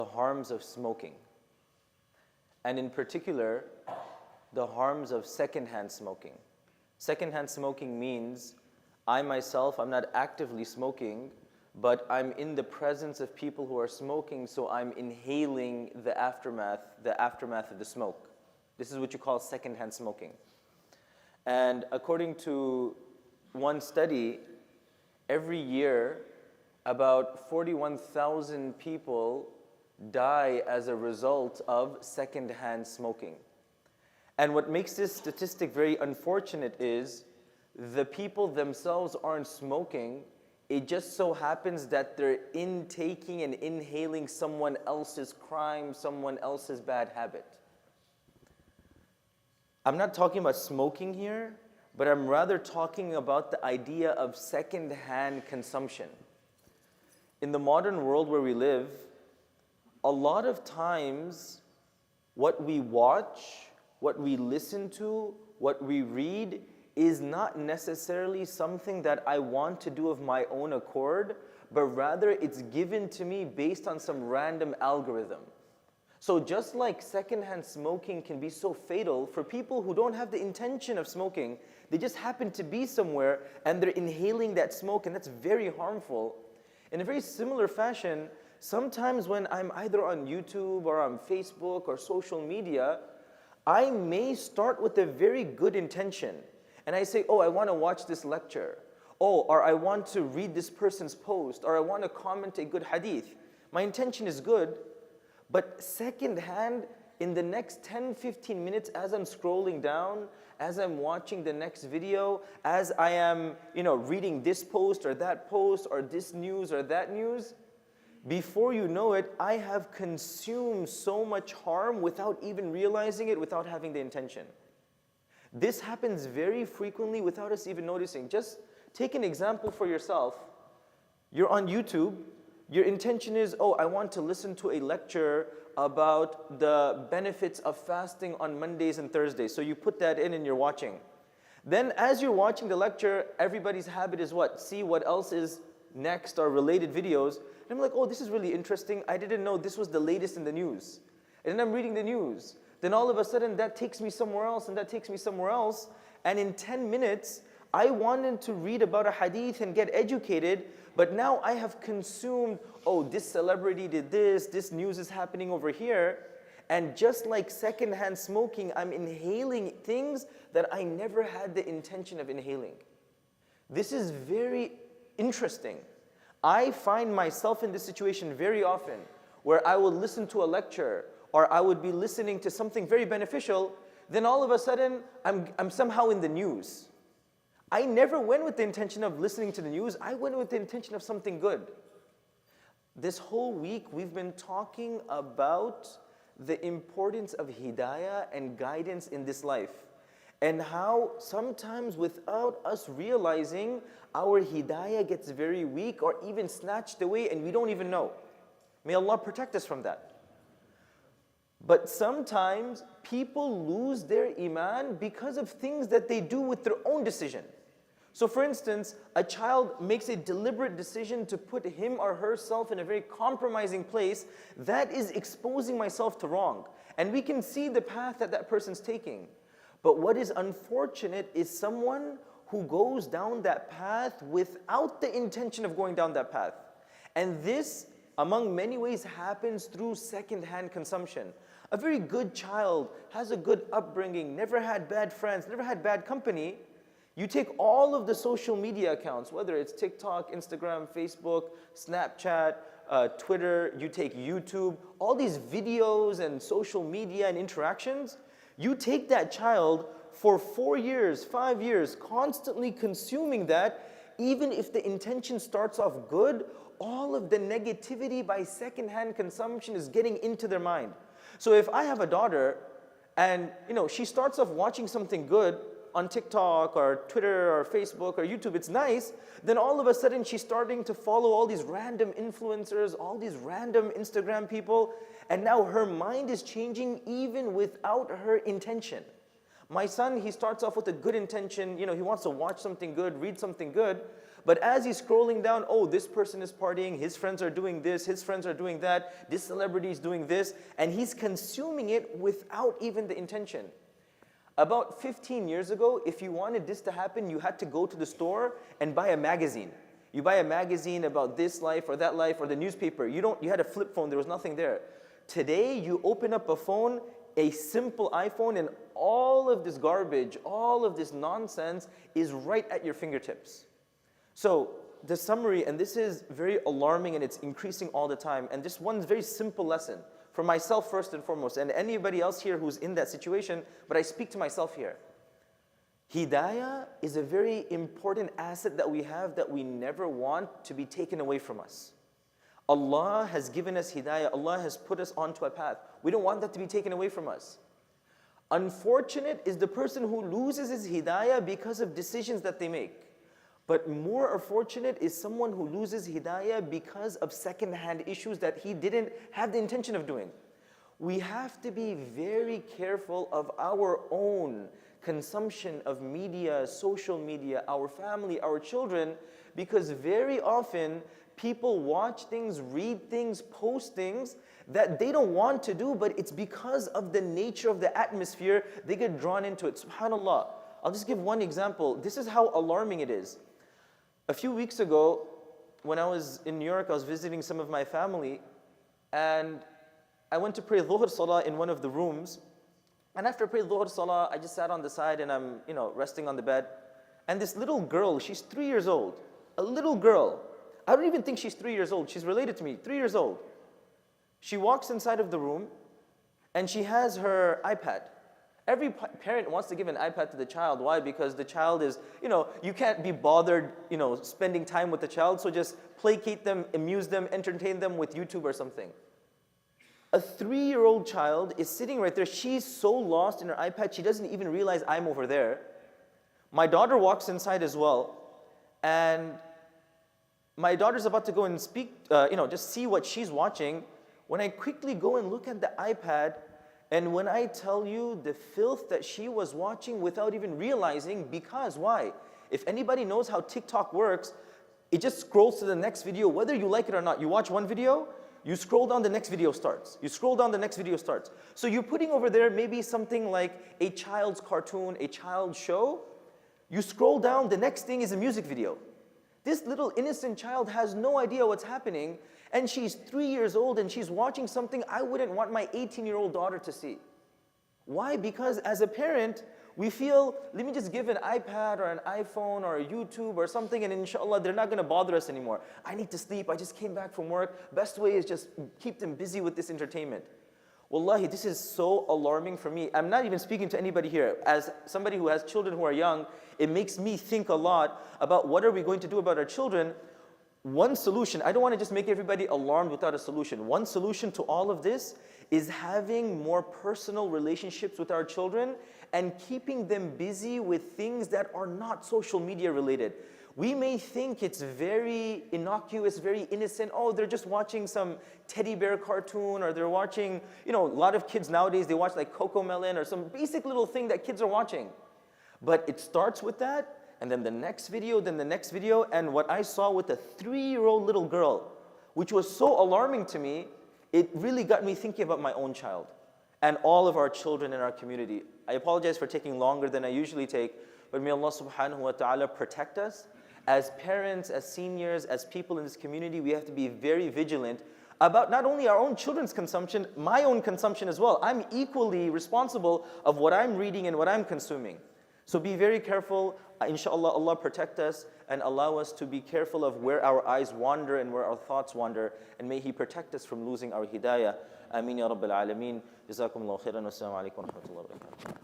the harms of smoking, and in particular, the harms of secondhand smoking. Secondhand smoking means I myself, I'm not actively smoking, but I'm in the presence of people who are smoking, so I'm inhaling the aftermath of the smoke. This is what you call secondhand smoking. And according to one study, every year, about 41,000 people die as a result of secondhand smoking. And what makes this statistic very unfortunate is the people themselves aren't smoking. It just so happens that they're intaking and inhaling someone else's crime, someone else's bad habit. I'm not talking about smoking here, but I'm rather talking about the idea of second-hand consumption. In the modern world where we live, a lot of times what we watch, what we listen to, what we read is not necessarily something that I want to do of my own accord, but rather it's given to me based on some random algorithm. So just like secondhand smoking can be so fatal for people who don't have the intention of smoking, they just happen to be somewhere and they're inhaling that smoke, and that's very harmful. In a very similar fashion, sometimes when I'm either on YouTube or on Facebook or social media, I may start with a very good intention. And I say, oh, I want to watch this lecture. Oh, or I want to read this person's post, or I want to comment a good hadith. My intention is good, but secondhand, in the next 10, 15 minutes, as I'm scrolling down, as I'm watching the next video, as I am, reading this post or this news or that news, before you know it, I have consumed so much harm without even realizing it, without having the intention. This happens very frequently without us even noticing. Just take an example for yourself. You're on YouTube. Your intention is, oh, I want to listen to a lecture about the benefits of fasting on Mondays and Thursdays. So you put that in and you're watching. Then as you're watching the lecture, everybody's habit is what? See what else is next or related videos. And I'm like, oh, this is really interesting. I didn't know this was the latest in the news. And then I'm reading the news. Then all of a sudden that takes me somewhere else and that takes me somewhere else. And in 10 minutes, I wanted to read about a hadith and get educated, but now I have consumed, oh, this celebrity did this news is happening over here. And just like secondhand smoking, I'm inhaling things that I never had the intention of inhaling. This is very interesting. I find myself in this situation very often, where I will listen to a lecture, or I would be listening to something very beneficial, then all of a sudden, I'm somehow in the news. I never went with the intention of listening to the news. I went with the intention of something good. This whole week, we've been talking about the importance of hidayah and guidance in this life, and how sometimes without us realizing, our hidayah gets very weak or even snatched away and we don't even know. May Allah protect us from that. But sometimes people lose their iman because of things that they do with their own decision. So for instance, a child makes a deliberate decision to put him or herself in a very compromising place. That is exposing myself to wrong. And we can see the path that that person's taking. But what is unfortunate is someone who goes down that path without the intention of going down that path. And this, among many ways, happens through second-hand consumption. A very good child has a good upbringing, never had bad friends, never had bad company. You take all of the social media accounts, whether it's TikTok, Instagram, Facebook, Snapchat, Twitter, you take YouTube, all these videos and social media and interactions, you take that child for 4 years, 5 years, constantly consuming that, even if the intention starts off good, all of the negativity by secondhand consumption is getting into their mind. So if I have a daughter and she starts off watching something good on TikTok or Twitter or Facebook or YouTube, it's nice, then all of a sudden she's starting to follow all these random influencers, all these random Instagram people, and now her mind is changing even without her intention. My son, he starts off with a good intention, he wants to watch something good, read something good, But as he's scrolling down, oh, this person is partying, his friends are doing this, his friends are doing that, this celebrity is doing this, and he's consuming it without even the intention. About 15 years ago, if you wanted this to happen, you had to go to the store and buy a magazine. You buy a magazine about this life or that life or the newspaper. You had a flip phone, there was nothing there. Today, you open up a phone, a simple iPhone, and all of this garbage, all of this nonsense is right at your fingertips. So the summary, and this is very alarming and it's increasing all the time, and just one very simple lesson for myself first and foremost, and anybody else here who's in that situation, but I speak to myself here. Hidayah is a very important asset that we have that we never want to be taken away from us. Allah has given us Hidayah, Allah has put us onto a path. We don't want that to be taken away from us. Unfortunate is the person who loses his Hidayah because of decisions that they make. But more unfortunate is someone who loses Hidayah because of secondhand issues that he didn't have the intention of doing. We have to be very careful of our own consumption of media, social media, our family, our children, because very often people watch things, read things, post things that they don't want to do, but it's because of the nature of the atmosphere, they get drawn into it. SubhanAllah. I'll just give one example. This is how alarming it is. A few weeks ago, when I was in New York, I was visiting some of my family, and I went to pray Dhuhr Salah in one of the rooms. And after I prayed Dhuhr Salah, I just sat on the side and I'm, resting on the bed. And this little girl, she's 3 years old, a little girl. I don't even think she's 3 years old. She's related to me, 3 years old. She walks inside of the room and she has her iPad. Every parent wants to give an iPad to the child. Why? Because the child is, you can't be bothered, spending time with the child, so just placate them, amuse them, entertain them with YouTube or something. A 3-year-old child is sitting right there. She's so lost in her iPad, she doesn't even realize I'm over there. My daughter walks inside as well, and my daughter's about to go and speak, just see what she's watching, when I quickly go and look at the iPad. And when I tell you the filth that she was watching without even realizing, because why? If anybody knows how TikTok works, it just scrolls to the next video, whether you like it or not. You watch one video, you scroll down, the next video starts. You scroll down, the next video starts. So you're putting over there maybe something like a child's cartoon, a child's show. You scroll down, the next thing is a music video. This little innocent child has no idea what's happening, and she's 3 years old and she's watching something I wouldn't want my 18-year-old daughter to see. Why? Because as a parent, we feel, let me just give an iPad or an iPhone or a YouTube or something, and inshallah, they're not going to bother us anymore. I need to sleep, I just came back from work. Best way is just keep them busy with this entertainment. Wallahi, this is so alarming for me. I'm not even speaking to anybody here. As somebody who has children who are young, it makes me think a lot about what are we going to do about our children. One solution, I don't want to just make everybody alarmed without a solution. One solution to all of this is having more personal relationships with our children and keeping them busy with things that are not social media related. We may think it's very innocuous, very innocent. Oh, they're just watching some teddy bear cartoon, or they're watching, a lot of kids nowadays, they watch like Cocomelon or some basic little thing that kids are watching. But it starts with that, and then the next video, then the next video, and what I saw with a 3-year-old little girl, which was so alarming to me, it really got me thinking about my own child and all of our children in our community. I apologize for taking longer than I usually take, but may Allah subhanahu wa ta'ala protect us. As parents, as seniors, as people in this community, we have to be very vigilant about not only our own children's consumption, my own consumption as well. I'm equally responsible of what I'm reading and what I'm consuming. So be very careful. Inshallah, Allah protect us and allow us to be careful of where our eyes wander and where our thoughts wander. And may He protect us from losing our hidayah. Ameen ya Rabbil Alameen. Jazakumullahu khairan. Wassalamu alaikum wa rahmatullahi wa barakatuh.